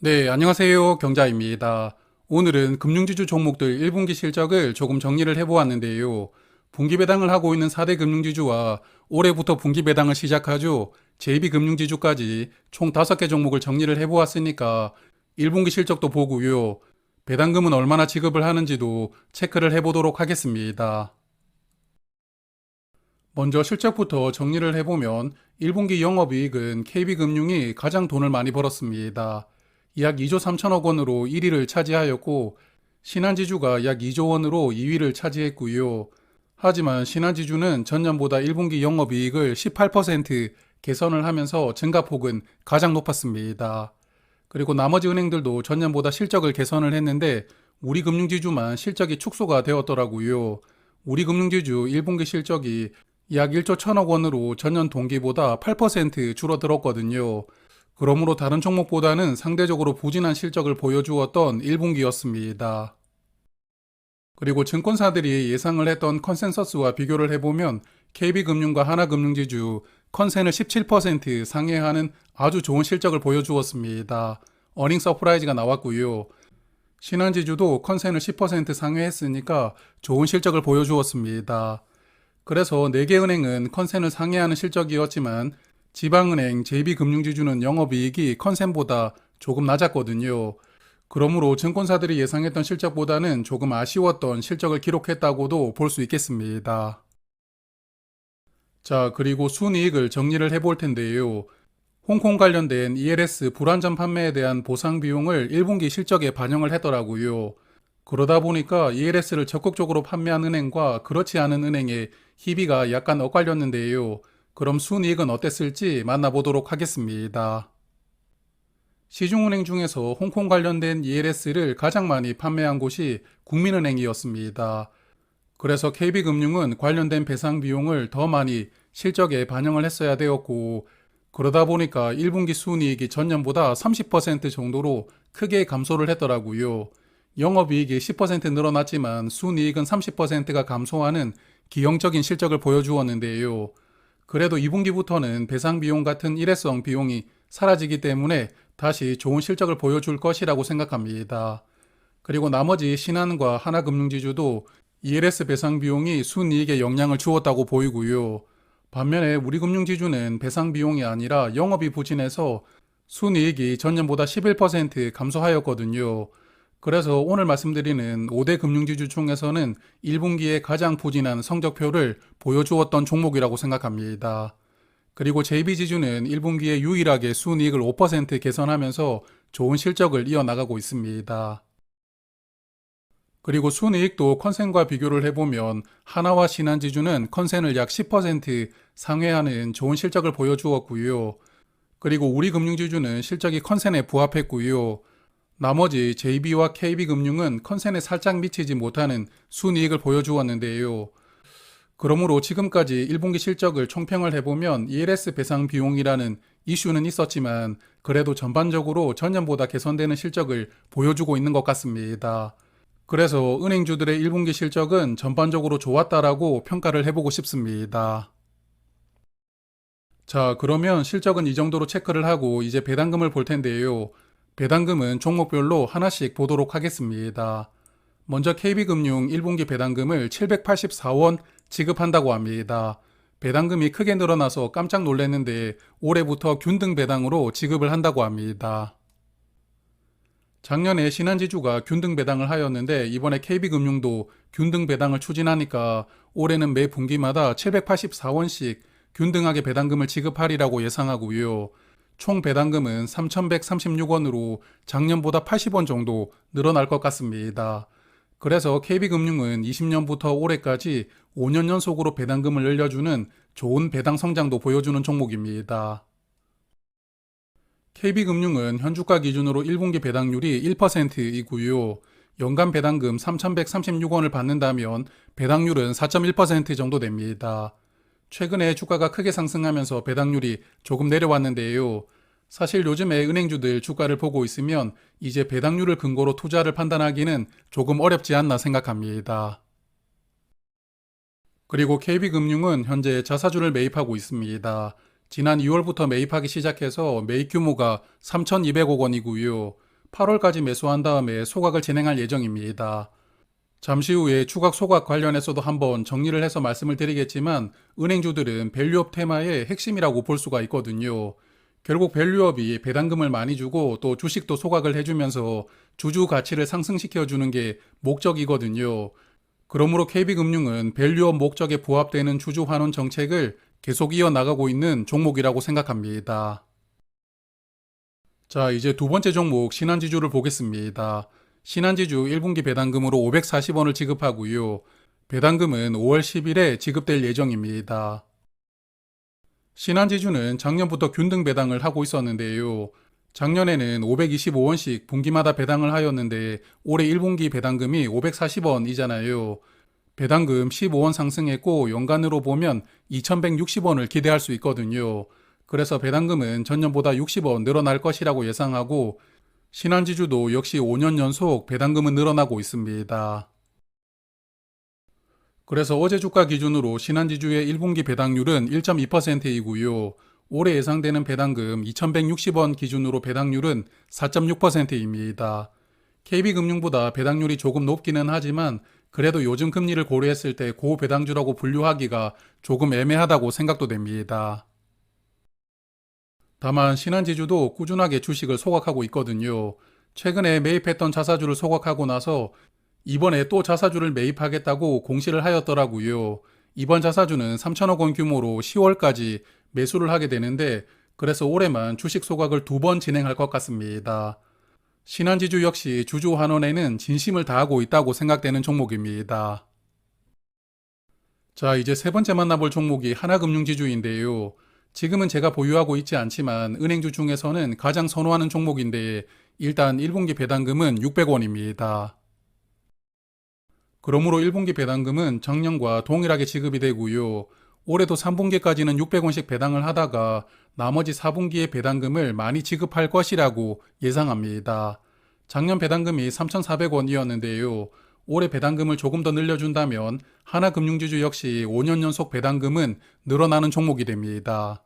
네, 안녕하세요. 경자입니다. 오늘은 금융지주 종목들 1분기 실적을 조금 정리를 해보았는데요. 분기 배당을 하고 있는 4대 금융지주와 올해부터 분기 배당을 시작하죠. JB금융지주까지 총 5개 종목을 정리를 해보았으니까 1분기 실적도 보고요. 배당금은 얼마나 지급을 하는지도 체크를 해보도록 하겠습니다. 먼저 실적부터 정리를 해보면 1분기 영업이익은 KB금융이 가장 돈을 많이 벌었습니다. 약 2조 3천억 원으로 1위를 차지하였고 신한지주가 약 2조 원으로 2위를 차지했고요. 하지만 신한지주는 전년보다 1분기 영업이익을 18% 개선을 하면서 증가폭은 가장 높았습니다. 그리고 나머지 은행들도 전년보다 실적을 개선을 했는데 우리금융지주만 실적이 축소가 되었더라고요. 우리금융지주 1분기 실적이 약 1조 1천억 원으로 전년 동기보다 8% 줄어들었거든요. 그러므로 다른 종목보다는 상대적으로 부진한 실적을 보여주었던 1분기였습니다. 그리고 증권사들이 예상을 했던 컨센서스와 비교를 해보면 KB금융과 하나금융지주 컨센을 17% 상회하는 아주 좋은 실적을 보여주었습니다. 어닝 서프라이즈가 나왔고요. 신한지주도 컨센을 10% 상회했으니까 좋은 실적을 보여주었습니다. 그래서 4개 은행은 컨센을 상회하는 실적이었지만 지방은행 JB금융지주는 영업이익이 컨센보다 조금 낮았거든요. 그러므로 증권사들이 예상했던 실적보다는 조금 아쉬웠던 실적을 기록했다고도 볼 수 있겠습니다. 자, 그리고 순이익을 정리를 해볼 텐데요. 홍콩 관련된 ELS 불완전 판매에 대한 보상 비용을 1분기 실적에 반영을 했더라고요. 그러다 보니까 ELS를 적극적으로 판매한 은행과 그렇지 않은 은행의 희비가 약간 엇갈렸는데요. 그럼 순이익은 어땠을지 만나보도록 하겠습니다. 시중은행 중에서 홍콩 관련된 ELS를 가장 많이 판매한 곳이 국민은행이었습니다. 그래서 KB금융은 관련된 배상 비용을 더 많이 실적에 반영을 했어야 되었고, 그러다 보니까 1분기 순이익이 전년보다 30% 정도로 크게 감소를 했더라고요. 영업이익이 10% 늘어났지만 순이익은 30%가 감소하는 기형적인 실적을 보여주었는데요. 그래도 2분기부터는 배상 비용 같은 일회성 비용이 사라지기 때문에 다시 좋은 실적을 보여줄 것이라고 생각합니다. 그리고 나머지 신한과 하나금융지주도 ELS 배상 비용이 순이익에 영향을 주었다고 보이고요. 반면에 우리금융지주는 배상 비용이 아니라 영업이 부진해서 순이익이 전년보다 11% 감소하였거든요. 그래서 오늘 말씀드리는 5대 금융지주 중에서는 1분기에 가장 부진한 성적표를 보여주었던 종목이라고 생각합니다. 그리고 JB지주는 1분기에 유일하게 순이익을 5% 개선하면서 좋은 실적을 이어나가고 있습니다. 그리고 순이익도 컨센과 비교를 해보면 하나와 신한지주는 컨센을 약 10% 상회하는 좋은 실적을 보여주었고요. 그리고 우리금융지주는 실적이 컨센에 부합했고요. 나머지 JB와 KB금융은 컨센에 살짝 미치지 못하는 순이익을 보여주었는데요. 그러므로 지금까지 1분기 실적을 총평을 해보면 ELS 배상 비용이라는 이슈는 있었지만 그래도 전반적으로 전년보다 개선되는 실적을 보여주고 있는 것 같습니다. 그래서 은행주들의 1분기 실적은 전반적으로 좋았다라고 평가를 해보고 싶습니다. 자, 그러면 실적은 이 정도로 체크를 하고 이제 배당금을 볼 텐데요. 배당금은 종목별로 하나씩 보도록 하겠습니다. 먼저 KB금융 1분기 배당금을 784원 지급한다고 합니다. 배당금이 크게 늘어나서 깜짝 놀랐는데 올해부터 균등 배당으로 지급을 한다고 합니다. 작년에 신한지주가 균등 배당을 하였는데 이번에 KB금융도 균등 배당을 추진하니까 올해는 매 분기마다 784원씩 균등하게 배당금을 지급하리라고 예상하고요. 총 배당금은 3,136원으로 작년보다 80원 정도 늘어날 것 같습니다. 그래서 KB금융은 20년부터 올해까지 5년 연속으로 배당금을 늘려주는 좋은 배당 성장도 보여주는 종목입니다. KB금융은 현주가 기준으로 1분기 배당률이 1%이고요. 연간 배당금 3,136원을 받는다면 배당률은 4.1% 정도 됩니다. 최근에 주가가 크게 상승하면서 배당률이 조금 내려왔는데요. 사실 요즘에 은행주들 주가를 보고 있으면 이제 배당률을 근거로 투자를 판단하기는 조금 어렵지 않나 생각합니다. 그리고 KB금융은 현재 자사주를 매입하고 있습니다. 지난 2월부터 매입하기 시작해서 매입 규모가 3,200억 원이고요. 8월까지 매수한 다음에 소각을 진행할 예정입니다. 잠시 후에 추가 소각 관련해서도 한번 정리를 해서 말씀을 드리겠지만 은행주들은 밸류업 테마의 핵심이라고 볼 수가 있거든요. 결국 밸류업이 배당금을 많이 주고 또 주식도 소각을 해주면서 주주 가치를 상승시켜 주는 게 목적이거든요. 그러므로 KB금융은 밸류업 목적에 부합되는 주주 환원 정책을 계속 이어나가고 있는 종목이라고 생각합니다. 자, 이제 두 번째 종목 신한지주를 보겠습니다. 신한지주 1분기 배당금으로 540원을 지급하고요. 배당금은 5월 10일에 지급될 예정입니다. 신한지주는 작년부터 균등 배당을 하고 있었는데요. 작년에는 525원씩 분기마다 배당을 하였는데 올해 1분기 배당금이 540원이잖아요. 배당금 15원 상승했고 연간으로 보면 2160원을 기대할 수 있거든요. 그래서 배당금은 전년보다 60원 늘어날 것이라고 예상하고 신한지주도 역시 5년 연속 배당금은 늘어나고 있습니다. 그래서 어제 주가 기준으로 신한지주의 1분기 배당률은 1.2%이고요. 올해 예상되는 배당금 2160원 기준으로 배당률은 4.6%입니다. KB금융보다 배당률이 조금 높기는 하지만 그래도 요즘 금리를 고려했을 때 고배당주라고 분류하기가 조금 애매하다고 생각도 됩니다. 다만 신한지주도 꾸준하게 주식을 소각하고 있거든요. 최근에 매입했던 자사주를 소각하고 나서 이번에 또 자사주를 매입하겠다고 공시를 하였더라고요. 이번 자사주는 3천억 원 규모로 10월까지 매수를 하게 되는데 그래서 올해만 주식 소각을 2번 진행할 것 같습니다. 신한지주 역시 주주 환원에는 진심을 다하고 있다고 생각되는 종목입니다. 자, 이제 세 번째 만나볼 종목이 하나금융지주인데요. 지금은 제가 보유하고 있지 않지만 은행주 중에서는 가장 선호하는 종목인데 일단 1분기 배당금은 600원입니다. 그러므로 1분기 배당금은 작년과 동일하게 지급이 되고요. 올해도 3분기까지는 600원씩 배당을 하다가 나머지 4분기의 배당금을 많이 지급할 것이라고 예상합니다. 작년 배당금이 3,400원이었는데요. 올해 배당금을 조금 더 늘려준다면 하나금융지주 역시 5년 연속 배당금은 늘어나는 종목이 됩니다.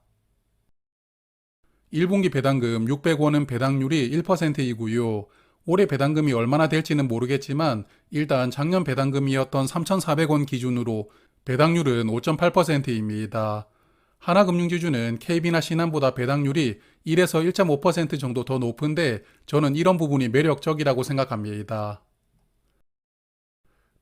1분기 배당금 600원은 배당률이 1%이고요. 올해 배당금이 얼마나 될지는 모르겠지만 일단 작년 배당금이었던 3,400원 기준으로 배당률은 5.8%입니다. 하나금융지주는 KB나 신한보다 배당률이 1에서 1.5% 정도 더 높은데 저는 이런 부분이 매력적이라고 생각합니다.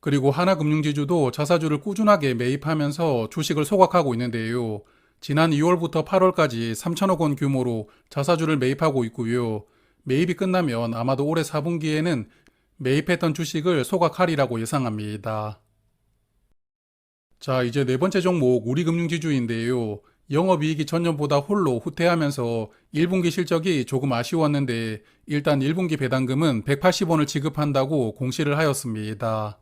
그리고 하나금융지주도 자사주를 꾸준하게 매입하면서 주식을 소각하고 있는데요. 지난 2월부터 8월까지 3천억 원 규모로 자사주를 매입하고 있고요. 매입이 끝나면 아마도 올해 4분기에는 매입했던 주식을 소각하리라고 예상합니다. 자, 이제 네 번째 종목 우리금융지주인데요. 영업이익이 전년보다 홀로 후퇴하면서 1분기 실적이 조금 아쉬웠는데 일단 1분기 배당금은 180원을 지급한다고 공시를 하였습니다.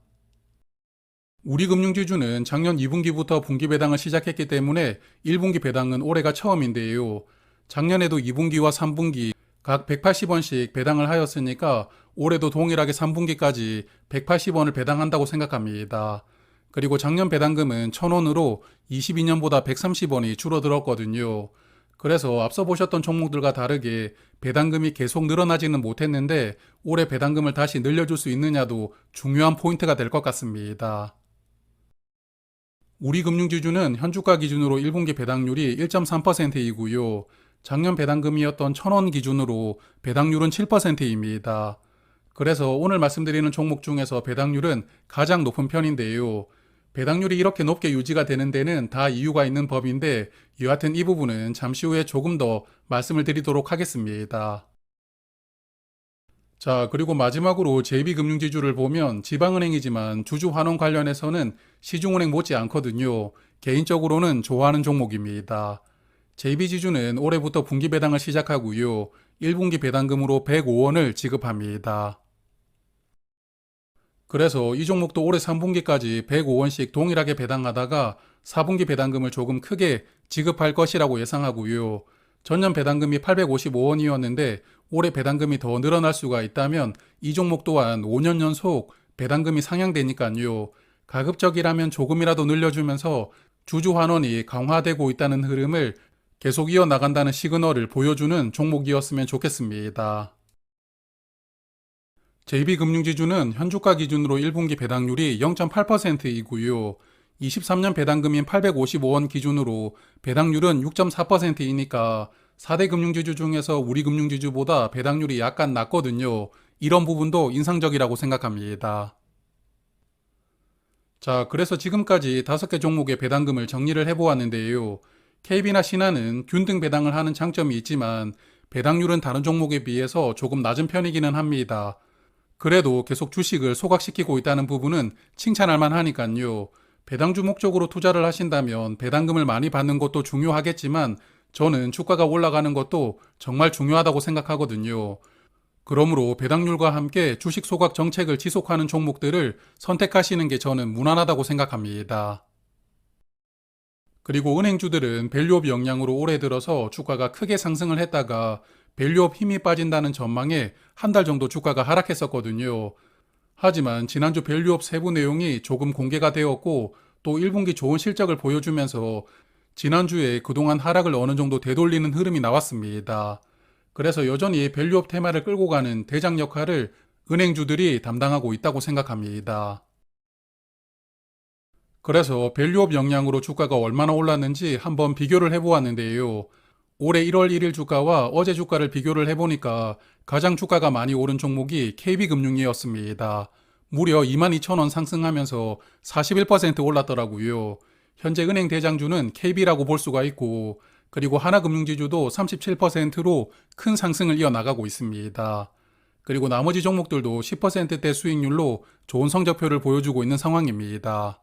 우리금융지주는 작년 2분기부터 분기 배당을 시작했기 때문에 1분기 배당은 올해가 처음인데요. 작년에도 2분기와 3분기 각 180원씩 배당을 하였으니까 올해도 동일하게 3분기까지 180원을 배당한다고 생각합니다. 그리고 작년 배당금은 1,000원으로 22년보다 130원이 줄어들었거든요. 그래서 앞서 보셨던 종목들과 다르게 배당금이 계속 늘어나지는 못했는데 올해 배당금을 다시 늘려줄 수 있느냐도 중요한 포인트가 될 것 같습니다. 우리금융지주는 현주가 기준으로 1분기 배당률이 1.3%이고요. 작년 배당금이었던 1,000원 기준으로 배당률은 7%입니다. 그래서 오늘 말씀드리는 종목 중에서 배당률은 가장 높은 편인데요. 배당률이 이렇게 높게 유지가 되는 데는 다 이유가 있는 법인데 여하튼 이 부분은 잠시 후에 조금 더 말씀을 드리도록 하겠습니다. 자, 그리고 마지막으로 JB금융지주를 보면 지방은행이지만 주주 환원 관련해서는 시중은행 못지 않거든요. 개인적으로는 좋아하는 종목입니다. JB지주는 올해부터 분기 배당을 시작하고요. 1분기 배당금으로 105원을 지급합니다. 그래서 이 종목도 올해 3분기까지 105원씩 동일하게 배당하다가 4분기 배당금을 조금 크게 지급할 것이라고 예상하고요. 전년 배당금이 855원이었는데 올해 배당금이 더 늘어날 수가 있다면 이 종목 또한 5년 연속 배당금이 상향되니까요. 가급적이라면 조금이라도 늘려주면서 주주 환원이 강화되고 있다는 흐름을 계속 이어나간다는 시그널을 보여주는 종목이었으면 좋겠습니다. JB금융지주는 현주가 기준으로 1분기 배당률이 0.8%이고요. 23년 배당금인 855원 기준으로 배당률은 6.4%이니까 4대 금융지주 중에서 우리 금융지주보다 배당률이 약간 낮거든요. 이런 부분도 인상적이라고 생각합니다. 자, 그래서 지금까지 5개 종목의 배당금을 정리를 해보았는데요. KB나 신한은 균등 배당을 하는 장점이 있지만 배당률은 다른 종목에 비해서 조금 낮은 편이기는 합니다. 그래도 계속 주식을 소각시키고 있다는 부분은 칭찬할 만하니까요. 배당주 목적으로 투자를 하신다면 배당금을 많이 받는 것도 중요하겠지만 저는 주가가 올라가는 것도 정말 중요하다고 생각하거든요. 그러므로 배당률과 함께 주식 소각 정책을 지속하는 종목들을 선택하시는 게 저는 무난하다고 생각합니다. 그리고 은행주들은 밸류업 영향으로 올해 들어서 주가가 크게 상승을 했다가 밸류업 힘이 빠진다는 전망에 한 달 정도 주가가 하락했었거든요. 하지만 지난주 밸류업 세부 내용이 조금 공개가 되었고 또 1분기 좋은 실적을 보여주면서 지난주에 그동안 하락을 어느 정도 되돌리는 흐름이 나왔습니다. 그래서 여전히 밸류업 테마를 끌고 가는 대장 역할을 은행주들이 담당하고 있다고 생각합니다. 그래서 밸류업 영향으로 주가가 얼마나 올랐는지 한번 비교를 해보았는데요. 올해 1월 1일 주가와 어제 주가를 비교를 해보니까 가장 주가가 많이 오른 종목이 KB금융이었습니다. 무려 22,000원 상승하면서 41% 올랐더라고요. 현재 은행 대장주는 KB라고 볼 수가 있고 그리고 하나금융지주도 37%로 큰 상승을 이어나가고 있습니다. 그리고 나머지 종목들도 10%대 수익률로 좋은 성적표를 보여주고 있는 상황입니다.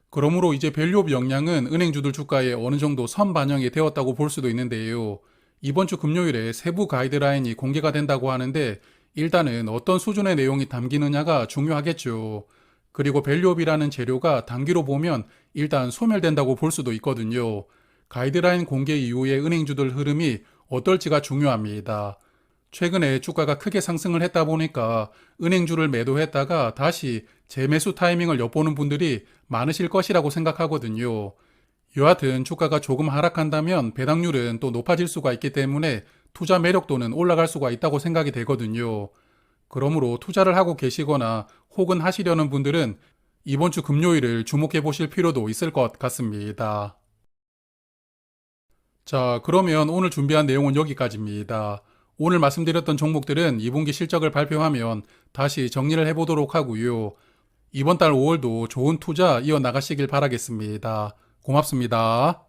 그러므로 이제 밸류업 역량은 은행주들 주가에 어느 정도 선반영이 되었다고 볼 수도 있는데요. 이번 주 금요일에 세부 가이드라인이 공개가 된다고 하는데 일단은 어떤 수준의 내용이 담기느냐가 중요하겠죠. 그리고 밸류업이라는 재료가 단기로 보면 일단 소멸된다고 볼 수도 있거든요. 가이드라인 공개 이후에 은행주들 흐름이 어떨지가 중요합니다. 최근에 주가가 크게 상승을 했다 보니까 은행주를 매도했다가 다시 재매수 타이밍을 엿보는 분들이 많으실 것이라고 생각하거든요. 여하튼 주가가 조금 하락한다면 배당률은 또 높아질 수가 있기 때문에 투자 매력도는 올라갈 수가 있다고 생각이 되거든요. 그러므로 투자를 하고 계시거나 혹은 하시려는 분들은 이번 주 금요일을 주목해 보실 필요도 있을 것 같습니다. 자, 그러면 오늘 준비한 내용은 여기까지입니다. 오늘 말씀드렸던 종목들은 2분기 실적을 발표하면 다시 정리를 해보도록 하고요. 이번 달 5월도 좋은 투자 이어나가시길 바라겠습니다. 고맙습니다.